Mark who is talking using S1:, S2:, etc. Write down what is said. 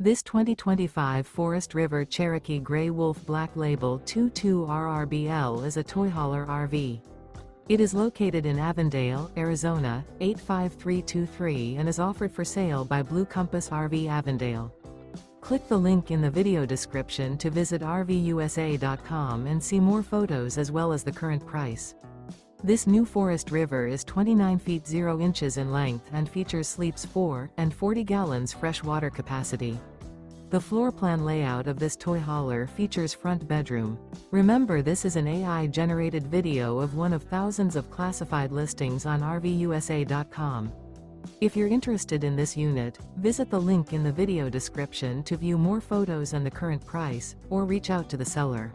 S1: This 2025 Forest River Cherokee Grey Wolf Black Label 22RRBL is a toy hauler RV. It is located in Avondale, Arizona, 85323 and is offered for sale by Blue Compass RV Avondale. Click the link in the video description to visit RVUSA.com and see more photos as well as the current price. This new Forest River is 29 feet 0 inches in length and features sleeps 4 and 40 gallons fresh water capacity. The floor plan layout of this toy hauler features front bedroom. Remember, this is an AI-generated video of one of thousands of classified listings on RVUSA.com. If you're interested in this unit, visit the link in the video description to view more photos and the current price, or reach out to the seller.